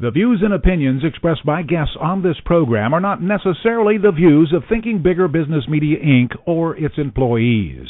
The views and opinions expressed by guests on this program are not necessarily the views of Thinking Bigger Business Media, Inc. or its employees.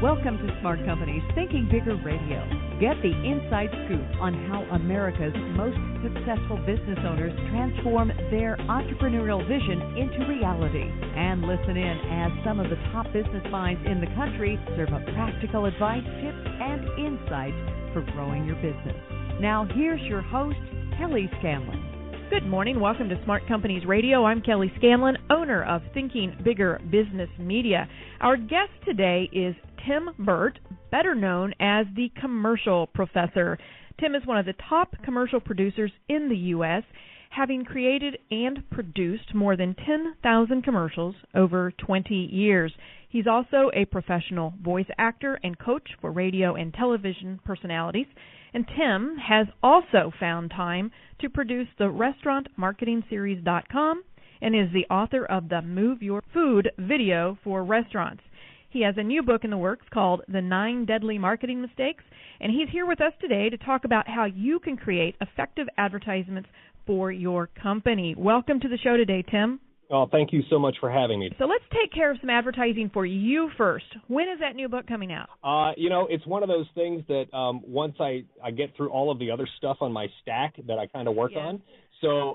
Welcome to Smart Company's Thinking Bigger Radio. Get the inside scoop on how America's most successful business owners transform their entrepreneurial vision into reality. And listen in as some of the top business minds in the country serve up practical advice, tips, and insights for growing your business. Now, here's your host, Kelly Scanlon. Good morning. Welcome to Smart Companies Radio. I'm Kelly Scanlon, owner of Thinking Bigger Business Media. Our guest today is Tim Burt, better known as the Commercial Professor. Tim is one of the top commercial producers in the U.S., having created and produced more than 10,000 commercials over 20 years. He's also a professional voice actor and coach for radio and television personalities. And Tim has also found time to produce the restaurantmarketingseries.com and is the author of the Move Your Food video for restaurants. He has a new book in the works called The 9 Deadly Marketing Mistakes, and he's here with us today to talk about how you can create effective advertisements for your company. Welcome to the show today, Tim. Oh, thank you so much for having me. So let's take care of some advertising for you first. When is that new book coming out? It's one of those things that once I get through all of the other stuff on my stack that I kind of work on. So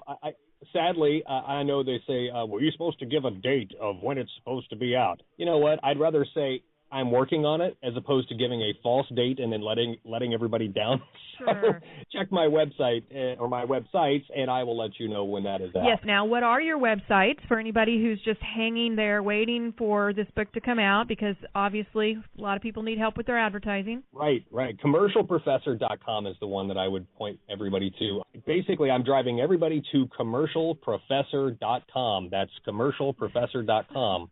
sadly, I know they say, well, you're supposed to give a date of when it's supposed to be out. You know what? I'd rather say I'm working on it as opposed to giving a false date and then letting everybody down. Sure. So check my website or my websites, and I will let you know when that is out. Yes. Now, what are your websites for anybody who's just hanging there waiting for this book to come out? Because obviously a lot of people need help with their advertising. Right. Commercialprofessor.com is the one that I would point everybody to. Basically, I'm driving everybody to commercialprofessor.com. That's commercialprofessor.com.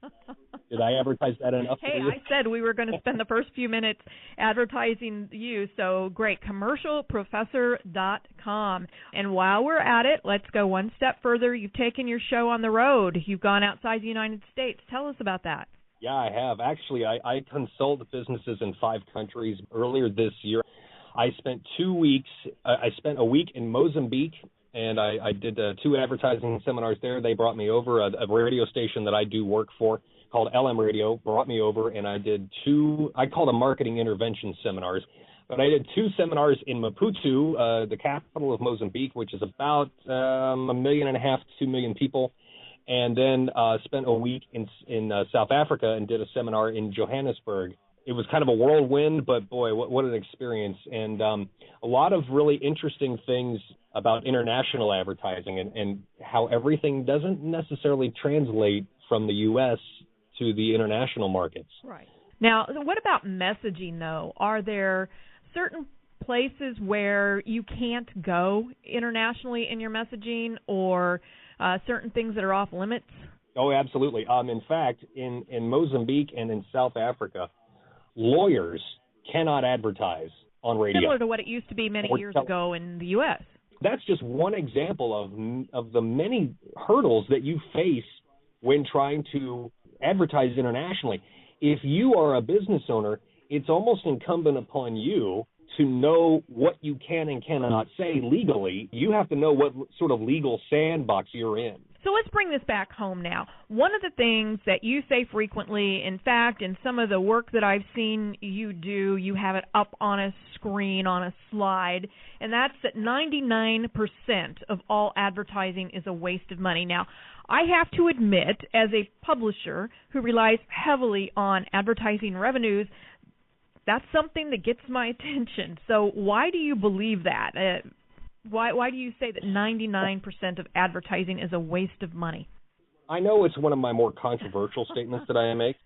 Did I advertise that enough? Hey, I said we were going to spend the first few minutes advertising you, so great. Commercialprofessor.com. And while we're at it, let's go one step further. You've taken your show on the road. You've gone outside the United States. Tell us about that. Yeah, I have. Actually, I consult businesses in 5 countries. Earlier this year, I spent 2 weeks. I spent a week in Mozambique, and I did 2 advertising seminars there. They brought me over. A radio station that I do work for called LM Radio brought me over, and I did 2, I call them marketing intervention seminars, but I did 2 seminars in Maputo, the capital of Mozambique, which is about 1.5 million to 2 million people, and then spent a week in South Africa and did a seminar in Johannesburg. It was kind of a whirlwind, but boy, what an experience, and a lot of really interesting things about international advertising and how everything doesn't necessarily translate from the U.S. to the international markets. Right. Now, what about messaging, though? Are there certain places where you can't go internationally in your messaging, or certain things that are off limits? Oh, absolutely. In fact, in Mozambique and in South Africa, lawyers cannot advertise on radio. Similar to what it used to be many years ago in the U.S. That's just one example of the many hurdles that you face when trying to advertise internationally. If you are a business owner, it's almost incumbent upon you to know what you can and cannot say legally. You have to know what sort of legal sandbox you're in. So let's bring this back home now. One of the things that you say frequently, in fact, in some of the work that I've seen you do, you have it up on a screen, on a slide, and that's that 99% of all advertising is a waste of money. Now, I have to admit, as a publisher who relies heavily on advertising revenues, that's something that gets my attention. So why do you believe that? Why do you say that 99% of advertising is a waste of money? I know it's one of my more controversial statements that I make.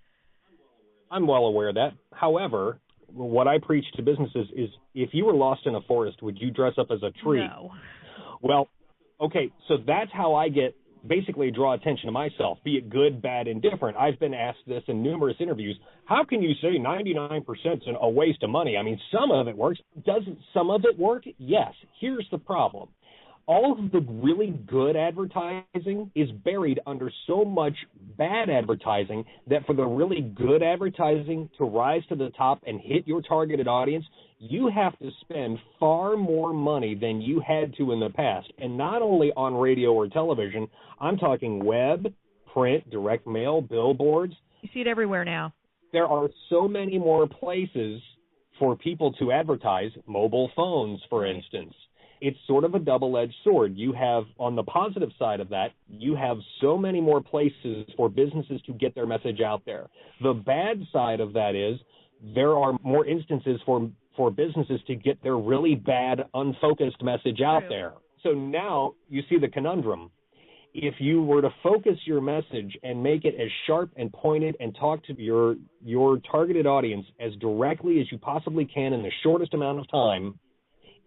I'm well aware of that. However, what I preach to businesses is if you were lost in a forest, would you dress up as a tree? No. Well, okay, so that's how I basically draw attention to myself, be it good, bad, indifferent. I've been asked this in numerous interviews. How can you say 99% is a waste of money? I mean, some of it works. Doesn't some of it work? Yes. Here's the problem. All of the really good advertising is buried under so much bad advertising that for the really good advertising to rise to the top and hit your targeted audience, you have to spend far more money than you had to in the past. And not only on radio or television, I'm talking web, print, direct mail, billboards. You see it everywhere now. There are so many more places for people to advertise, mobile phones, for instance. It's sort of a double-edged sword. You have, on the positive side of that, you have so many more places for businesses to get their message out there. The bad side of that is there are more instances for businesses to get their really bad, unfocused message out there. So now you see the conundrum. If you were to focus your message and make it as sharp and pointed and talk to your targeted audience as directly as you possibly can in the shortest amount of time,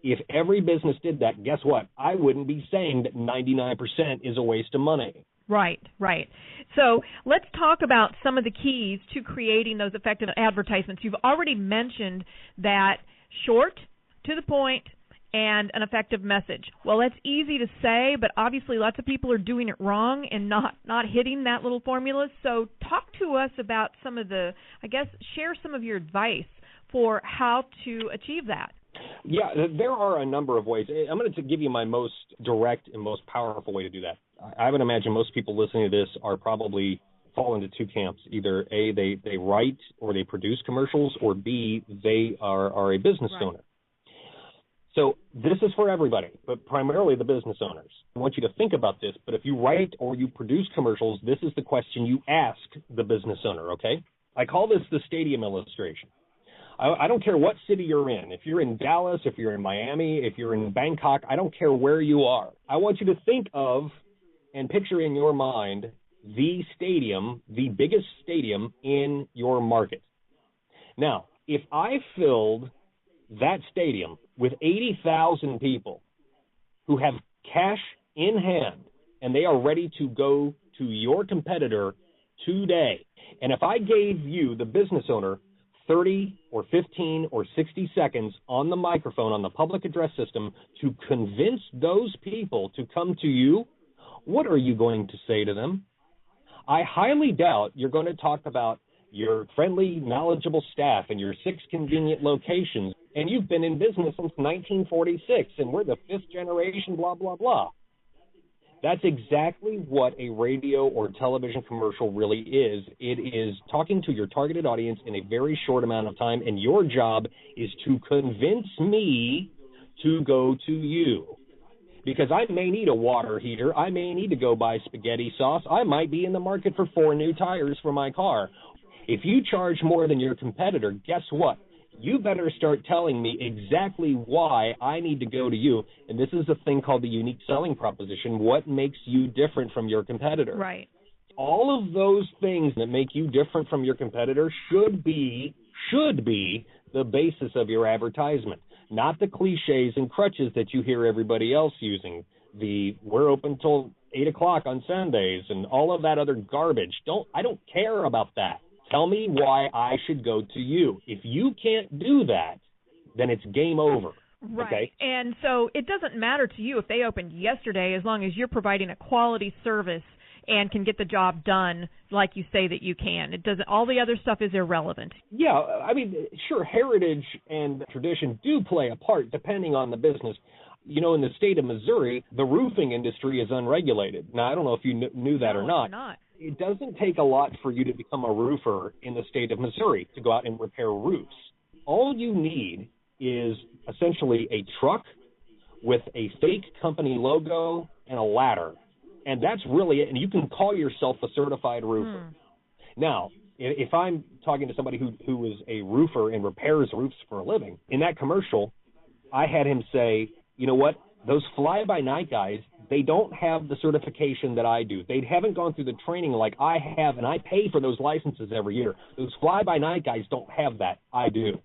if every business did that, guess what? I wouldn't be saying that 99% is a waste of money. Right, right. So let's talk about some of the keys to creating those effective advertisements. You've already mentioned that short, to the point, and an effective message. Well, that's easy to say, but obviously lots of people are doing it wrong and not hitting that little formula. So talk to us about some of share some of your advice for how to achieve that. Yeah, there are a number of ways. I'm going to give you my most direct and most powerful way to do that. I would imagine most people listening to this are probably fall into two camps. Either A, they write or they produce commercials, or B, they are a business owner. So this is for everybody, but primarily the business owners. I want you to think about this, but if you write or you produce commercials, this is the question you ask the business owner, okay? I call this the stadium illustration. I don't care what city you're in. If you're in Dallas, if you're in Miami, if you're in Bangkok, I don't care where you are. I want you to think of and picture in your mind the stadium, the biggest stadium in your market. Now, if I filled that stadium with 80,000 people who have cash in hand and they are ready to go to your competitor today, and if I gave you, the business owner, 30 or 15 or 60 seconds on the microphone on the public address system to convince those people to come to you, what are you going to say to them? I highly doubt you're going to talk about your friendly, knowledgeable staff and your 6 convenient locations, and you've been in business since 1946, and we're the 5th generation, blah, blah, blah. That's exactly what a radio or television commercial really is. It is talking to your targeted audience in a very short amount of time, and your job is to convince me to go to you. Because I may need a water heater. I may need to go buy spaghetti sauce. I might be in the market for 4 new tires for my car. If you charge more than your competitor, guess what? You better start telling me exactly why I need to go to you. And this is a thing called the unique selling proposition. What makes you different from your competitor? Right. All of those things that make you different from your competitor should be the basis of your advertisement, not the cliches and crutches that you hear everybody else using. We're open till 8 o'clock on Sundays and all of that other garbage. I don't care about that. Tell me why I should go to you. If you can't do that, then it's game over. Right. Okay? And so it doesn't matter to you if they opened yesterday, as long as you're providing a quality service and can get the job done like you say that you can. It doesn't. All the other stuff is irrelevant. Yeah, I mean, sure, heritage and tradition do play a part depending on the business. You know, in the state of Missouri, the roofing industry is unregulated. Now, I don't know if you knew that or not. Not. It doesn't take a lot for you to become a roofer in the state of Missouri to go out and repair roofs. All you need is essentially a truck with a fake company logo and a ladder. And that's really it. And you can call yourself a certified roofer. Now, if I'm talking to somebody who is a roofer and repairs roofs for a living, in that commercial, I had him say, you know what? Those fly-by-night guys, they don't have the certification that I do. They haven't gone through the training like I have, and I pay for those licenses every year. Those fly-by-night guys don't have that. I do.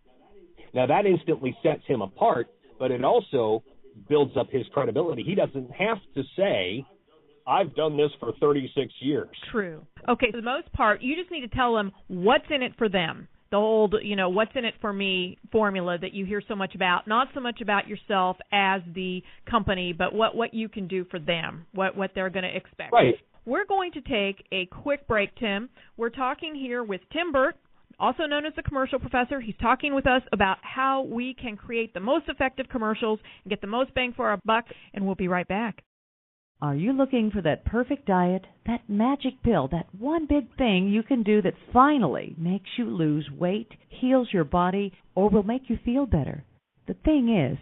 Now, that instantly sets him apart, but it also builds up his credibility. He doesn't have to say, I've done this for 36 years. True. Okay, for the most part, you just need to tell them what's in it for them. The old, what's in it for me formula that you hear so much about, not so much about yourself as the company, but what you can do for them, what they're going to expect. Right. We're going to take a quick break, Tim. We're talking here with Tim Burt, also known as the Commercial Professor. He's talking with us about how we can create the most effective commercials and get the most bang for our buck, and we'll be right back. Are you looking for that perfect diet, that magic pill, that one big thing you can do that finally makes you lose weight, heals your body, or will make you feel better? The thing is,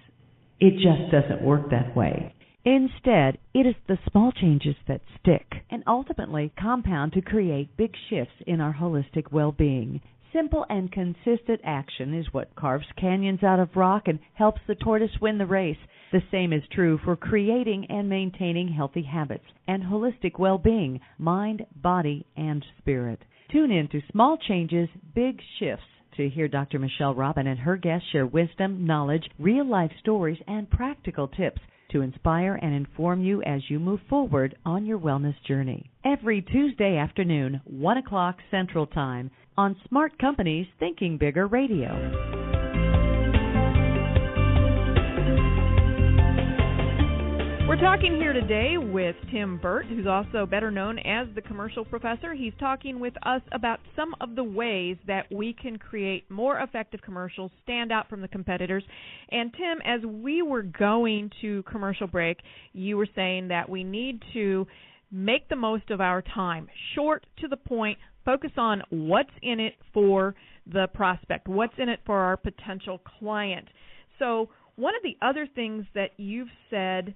it just doesn't work that way. Instead, it is the small changes that stick and ultimately compound to create big shifts in our holistic well-being. Simple and consistent action is what carves canyons out of rock and helps the tortoise win the race. The same is true for creating and maintaining healthy habits and holistic well-being, mind, body, and spirit. Tune in to Small Changes, Big Shifts to hear Dr. Michelle Robin and her guests share wisdom, knowledge, real-life stories, and practical tips to inspire and inform you as you move forward on your wellness journey. Every Tuesday afternoon, 1 o'clock Central Time, on Smart Company's Thinking Bigger Radio. We're talking here today with Tim Burt, who's also better known as the Commercial Professor. He's talking with us about some of the ways that we can create more effective commercials, stand out from the competitors. And Tim, as we were going to commercial break, you were saying that we need to make the most of our time, short to the point, focus on what's in it for the prospect, what's in it for our potential client. So one of the other things that you've said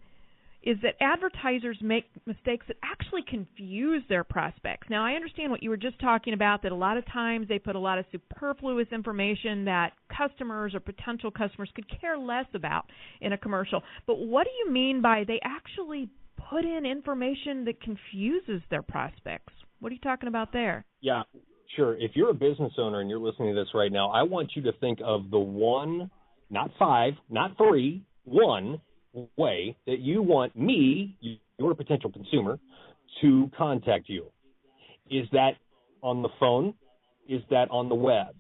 is that advertisers make mistakes that actually confuse their prospects. Now, I understand what you were just talking about, that a lot of times they put a lot of superfluous information that customers or potential customers could care less about in a commercial. But what do you mean by they actually put in information that confuses their prospects? What are you talking about there? Yeah, sure. If you're a business owner and you're listening to this right now, I want you to think of the one, not five, not three, one way that you want me, your potential consumer, to contact you. Is that on the phone? Is that on the web?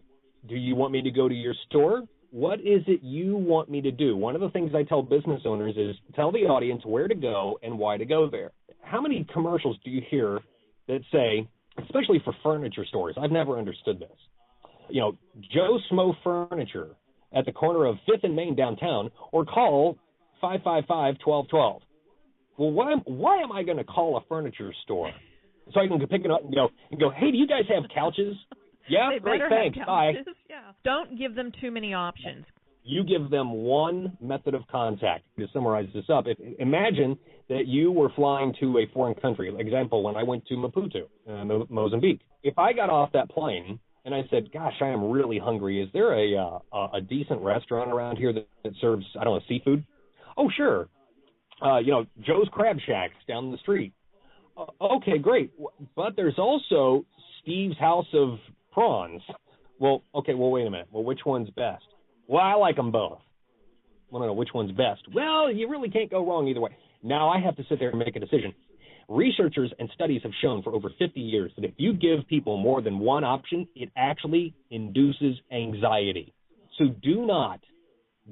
Do you want me to go to your store? What is it you want me to do? One of the things I tell business owners is tell the audience where to go and why to go there. How many commercials do you hear that say, especially for furniture stores, I've never understood this, Joe Smo Furniture at the corner of 5th and Main downtown, or call 555-1212. Well, why am I going to call a furniture store? So I can pick it up and go, hey, do you guys have couches? Yeah, great, thanks, bye. Yeah. Don't give them too many options. You give them one method of contact. To summarize this up, imagine that you were flying to a foreign country. Example, when I went to Maputo, Mozambique. If I got off that plane and I said, gosh, I am really hungry, is there a decent restaurant around here that serves, seafood? Oh, sure. Joe's Crab Shack's down the street. Okay, great. But there's also Steve's House of Prawns. Well, wait a minute. Well, which one's best? Well, I like them both. Well, no, which one's best? Well, you really can't go wrong either way. Now I have to sit there and make a decision. Researchers and studies have shown for over 50 years that if you give people more than one option, it actually induces anxiety. So do not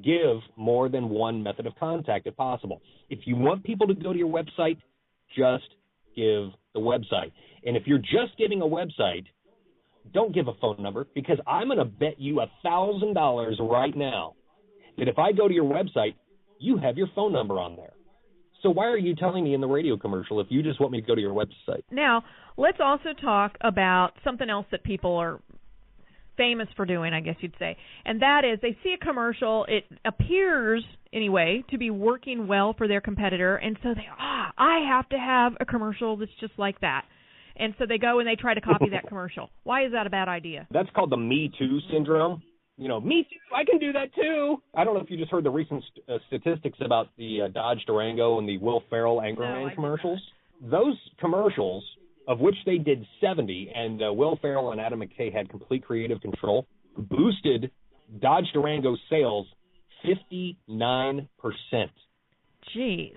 give more than one method of contact if possible. If you want people to go to your website, just give the website. And if you're just giving a website, don't give a phone number, because I'm going to bet you $1,000 right now that if I go to your website, you have your phone number on there. So why are you telling me in the radio commercial if you just want me to go to your website? Now, let's also talk about something else that people are famous for doing, I guess you'd say, and that is they see a commercial, it appears anyway to be working well for their competitor, and so I have to have a commercial that's just like that. And so they go and they try to copy that commercial. Why is that a bad idea? That's called the Me Too syndrome. Me too, I can do that too. I don't know if you just heard the recent statistics about the Dodge Durango and the Will Ferrell Anchorman commercials. Those commercials, of which they did 70, and Will Ferrell and Adam McKay had complete creative control, boosted Dodge Durango sales 59%. Jeez.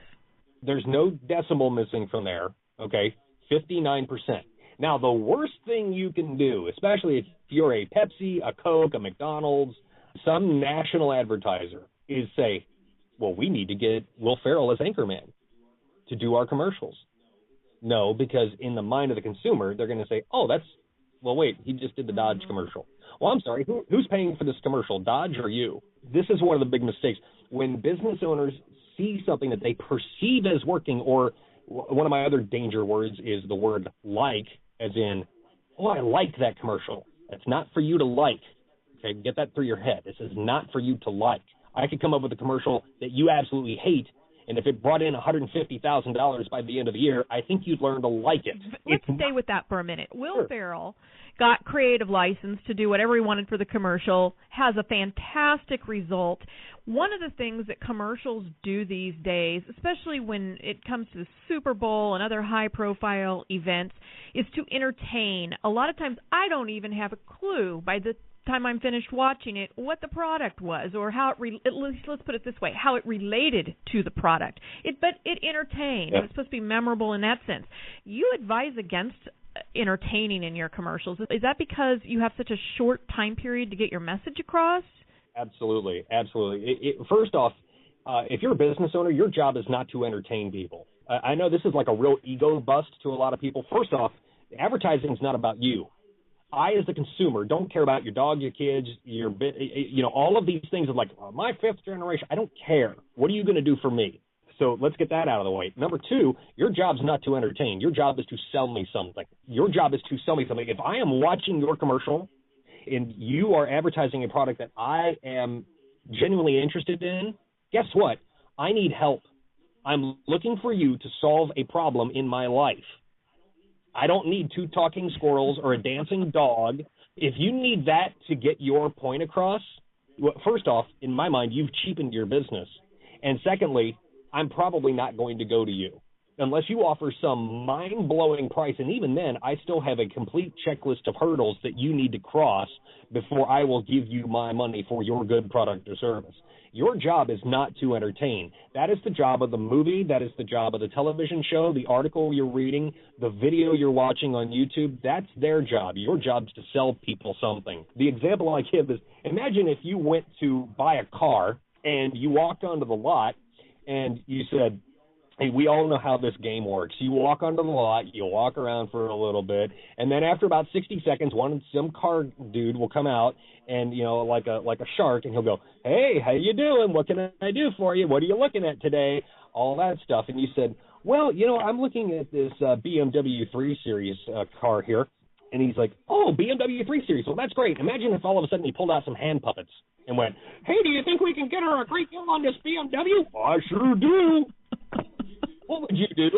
There's no decimal missing from there, okay? 59%. Now, the worst thing you can do, especially if you're a Pepsi, a Coke, a McDonald's, some national advertiser, is say, well, we need to get Will Ferrell as anchorman to do our commercials. No, because in the mind of the consumer, they're going to say, oh, well, wait, he just did the Dodge commercial. Well, I'm sorry, who's paying for this commercial, Dodge or you? This is one of the big mistakes. When business owners see something that they perceive as working, or one of my other danger words is the word like, as in, oh, I like that commercial. That's not for you to like. Okay, get that through your head. This is not for you to like. I could come up with a commercial that you absolutely hate, and if it brought in $150,000 by the end of the year, I think you'd learn to like it. Let's stay with that for a minute. Will Ferrell got creative license to do whatever he wanted for the commercial, has a fantastic result. One of the things that commercials do these days, especially when it comes to the Super Bowl and other high-profile events, is to entertain. A lot of times I don't even have a clue by the time I'm finished watching it what the product was, or how let's put it this way, how it related to the product. But it entertained. Yep. It was supposed to be memorable in that sense. You advise against entertaining in your commercials. Is that because you have such a short time period to get your message across? Absolutely. First off, if you're a business owner, your job is not to entertain people. I know this is like a real ego bust to a lot of people. First off, advertising is not about you. I, as a consumer, don't care about your dog, your kids, all of these things are like, my fifth generation. I don't care. What are you going to do for me? So let's get that out of the way. Number two, your job's not to entertain. Your job is to sell me something. Your job is to sell me something. If I am watching your commercial and you are advertising a product that I am genuinely interested in, guess what? I need help. I'm looking for you to solve a problem in my life. I don't need two talking squirrels or a dancing dog. If you need that to get your point across, well, first off, in my mind, you've cheapened your business. And secondly, I'm probably not going to go to you unless you offer some mind-blowing price. And even then, I still have a complete checklist of hurdles that you need to cross before I will give you my money for your good product or service. Your job is not to entertain. That is the job of the movie. That is the job of the television show, the article you're reading, the video you're watching on YouTube. That's their job. Your job is to sell people something. The example I give is, imagine if you went to buy a car and you walked onto the lot and you said, hey, we all know how this game works. You walk onto the lot, you walk around for a little bit, and then after about 60 seconds, some car dude will come out and, like a shark, and he'll go, hey, how you doing? What can I do for you? What are you looking at today? All that stuff. And you said, well, I'm looking at this BMW 3 Series car here. And he's like, oh, BMW 3 Series. Well, that's great. Imagine if all of a sudden he pulled out some hand puppets and went, hey, do you think we can get her a great deal on this BMW? I sure do. What would you do?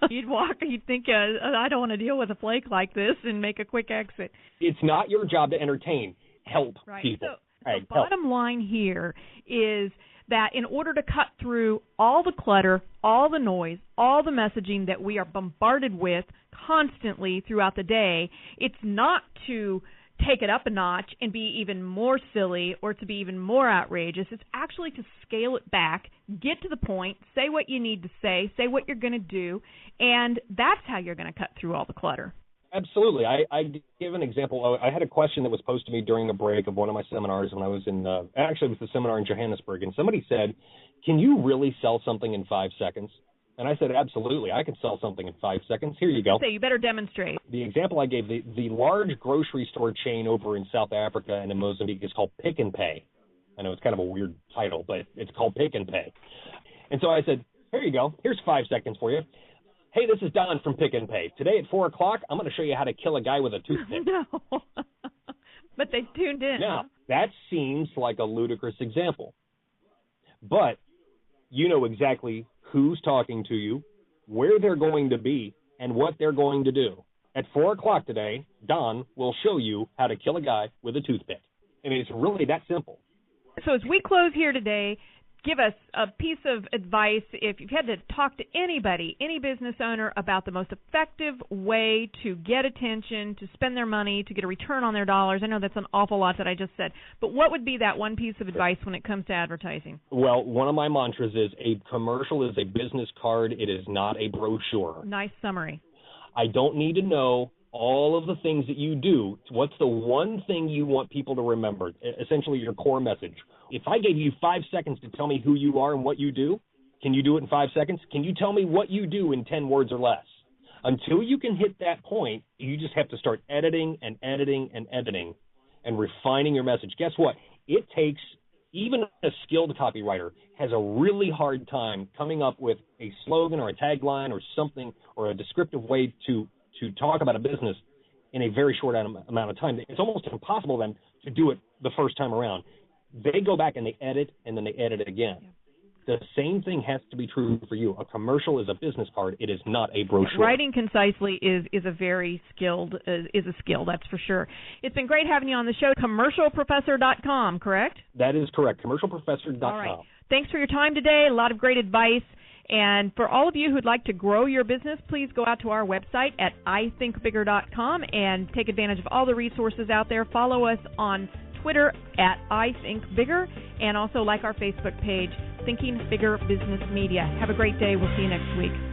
You'd think, I don't want to deal with a flake like this, and make a quick exit. It's not your job to entertain. Help people. So the bottom line here is that in order to cut through all the clutter, all the noise, all the messaging that we are bombarded with constantly throughout the day, it's not to take it up a notch and be even more silly or to be even more outrageous. It's actually to scale it back, get to the point, say what you need to say what you're going to do, and that's how you're going to cut through all the clutter. Absolutely. I give an example. I had a question that was posed to me during a break of one of my seminars when I was actually it was the seminar in Johannesburg, and somebody said, can you really sell something in 5 seconds? And I said, absolutely, I can sell something in 5 seconds. Here you go. So you better demonstrate. The example I gave, the large grocery store chain over in South Africa and in Mozambique is called Pick and Pay. I know it's kind of a weird title, but it's called Pick and Pay. And so I said, here you go. Here's 5 seconds for you. Hey, this is Don from Pick and Pay. Today at 4 o'clock, I'm going to show you how to kill a guy with a toothpick. No. But they tuned in. Now, that seems like a ludicrous example. But you know exactly who's talking to you, where they're going to be, and what they're going to do. At 4 o'clock today, Don will show you how to kill a guy with a toothpick. I mean, it's really that simple. So as we close here today, give us a piece of advice if you've had to talk to anybody, any business owner, about the most effective way to get attention, to spend their money, to get a return on their dollars. I know that's an awful lot that I just said, but what would be that one piece of advice when it comes to advertising? Well, one of my mantras is a commercial is a business card. It is not a brochure. Nice summary. I don't need to know all of the things that you do. What's the one thing you want people to remember? Essentially your core message. If I gave you 5 seconds to tell me who you are and what you do, can you do it in 5 seconds? Can you tell me what you do in 10 words or less? Until you can hit that point, you just have to start editing and editing and editing and refining your message. Guess what? It takes, even a skilled copywriter has a really hard time coming up with a slogan or a tagline or something or a descriptive way to talk about a business in a very short amount of time. It's almost impossible then to do it the first time around. They go back and they edit, and then they edit again. Yeah. The same thing has to be true for you. A commercial is a business card. It is not a brochure. Writing concisely is a very skilled is a skill, that's for sure. It's been great having you on the show. Commercialprofessor.com, correct? That is correct. Commercialprofessor.com. All right. Thanks for your time today. A lot of great advice. And for all of you who'd like to grow your business, please go out to our website at ithinkbigger.com and take advantage of all the resources out there. Follow us on Twitter at ithinkbigger, and also like our Facebook page, Thinking Bigger Business Media. Have a great day. We'll see you next week.